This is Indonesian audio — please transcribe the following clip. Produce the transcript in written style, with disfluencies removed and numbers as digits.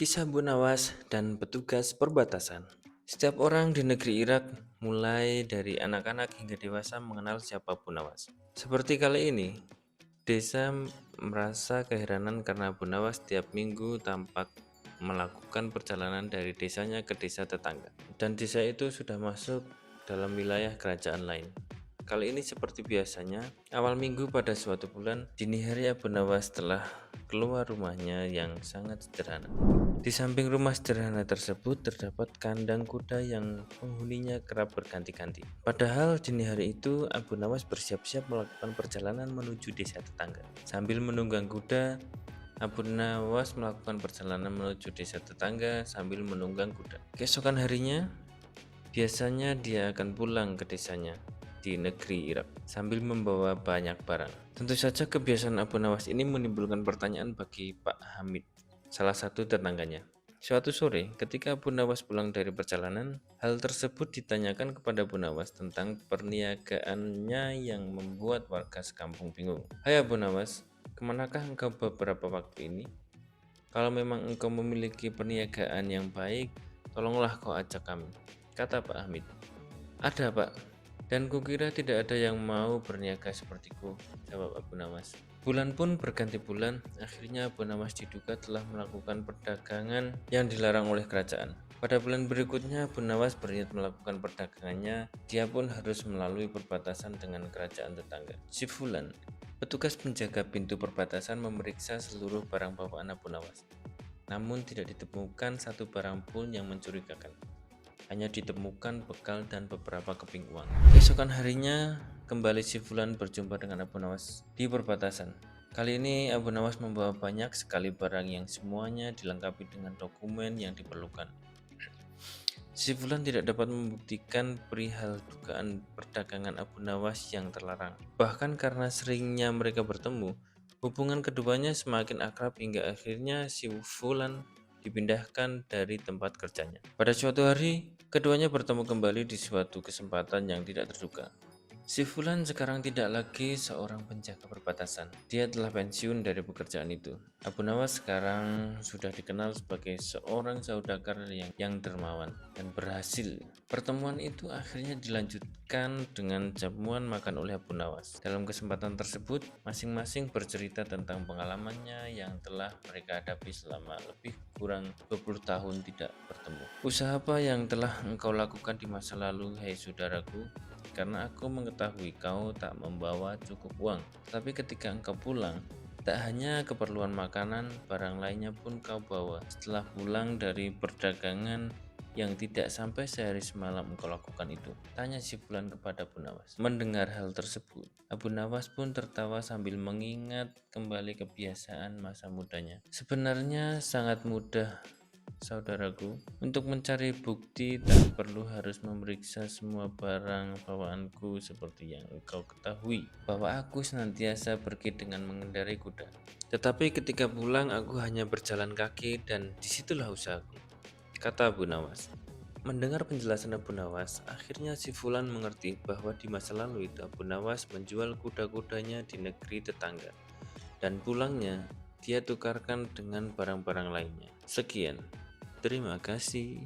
Kisah Abu Nawas dan petugas perbatasan. Setiap orang di negeri Irak, mulai dari anak-anak hingga dewasa mengenal siapa Abu Nawas. Seperti kali ini, desa merasa keheranan karena Abu Nawas setiap minggu tampak melakukan perjalanan dari desanya ke desa tetangga. Dan desa itu sudah masuk dalam wilayah kerajaan lain. Kali ini seperti biasanya, awal minggu pada suatu bulan, dini hari Abu Nawas telah keluar rumahnya yang sangat sederhana. Di samping rumah sederhana tersebut terdapat kandang kuda yang penghuninya kerap berganti-ganti. Padahal dini hari itu Abu Nawas bersiap-siap melakukan perjalanan menuju desa tetangga. Sambil menunggang kuda, Abu Nawas melakukan perjalanan menuju desa tetangga sambil menunggang kuda. Keesokan harinya, biasanya dia akan pulang ke desanya di negeri Irak sambil membawa banyak barang. Tentu saja kebiasaan Abu Nawas ini menimbulkan pertanyaan bagi Pak Hamid, salah satu tetangganya. Suatu sore, ketika Abu Nawas pulang dari perjalanan, hal tersebut ditanyakan kepada Abu Nawas tentang perniagaannya yang membuat warga sekampung bingung. Hai Abu Nawas, kemanakah engkau beberapa waktu ini? Kalau memang engkau memiliki perniagaan yang baik, tolonglah kau ajak kami, kata Pak Hamid. Ada Pak, dan kukira tidak ada yang mau berniaga sepertiku, jawab Abu Nawas. Bulan pun berganti bulan, akhirnya Abu Nawas diduga telah melakukan perdagangan yang dilarang oleh kerajaan. Pada bulan berikutnya, Abu Nawas berniat melakukan perdagangannya, dia pun harus melalui perbatasan dengan kerajaan tetangga. Si Fulan, petugas penjaga pintu perbatasan memeriksa seluruh barang bawaan Abu Nawas. Namun tidak ditemukan satu barang pun yang mencurigakan. Hanya ditemukan bekal dan beberapa keping uang. Keesokan harinya, kembali si Fulan berjumpa dengan Abu Nawas di perbatasan. Kali ini Abu Nawas membawa banyak sekali barang yang semuanya dilengkapi dengan dokumen yang diperlukan. Si Fulan tidak dapat membuktikan perihal dugaan perdagangan Abu Nawas yang terlarang. Bahkan karena seringnya mereka bertemu, hubungan keduanya semakin akrab hingga akhirnya si Fulan dipindahkan dari tempat kerjanya. Pada suatu hari, keduanya bertemu kembali di suatu kesempatan yang tidak terduga. Si Fulan sekarang tidak lagi seorang penjaga perbatasan. Dia telah pensiun dari pekerjaan itu. Abu Nawas sekarang sudah dikenal sebagai seorang saudagar yang dermawan dan berhasil. Pertemuan itu akhirnya dilanjutkan dengan jamuan makan oleh Abu Nawas. Dalam kesempatan tersebut, masing-masing bercerita tentang pengalamannya yang telah mereka hadapi selama lebih kurang 20 tahun tidak bertemu. Usaha apa yang telah engkau lakukan di masa lalu, hai saudaraku? Karena aku mengetahui kau tak membawa cukup uang. Tapi ketika engkau pulang, tak hanya keperluan makanan, barang lainnya pun kau bawa. Setelah pulang dari perdagangan yang tidak sampai sehari semalam engkau lakukan itu, tanya si Fulan kepada Abu Nawas. Mendengar hal tersebut, Abu Nawas pun tertawa sambil mengingat kembali kebiasaan masa mudanya. Sebenarnya sangat mudah, saudaraku, untuk mencari bukti tak perlu harus memeriksa semua barang bawaanku seperti yang engkau ketahui bahwa aku senantiasa pergi dengan mengendarai kuda. Tetapi ketika pulang aku hanya berjalan kaki dan disitulah usahaku, kata Abu Nawas. Mendengar penjelasan Abu Nawas, akhirnya si Fulan mengerti bahwa di masa lalu itu Abu Nawas menjual kuda-kudanya di negeri tetangga dan pulangnya dia tukarkan dengan barang-barang lainnya. Sekian. Terima kasih.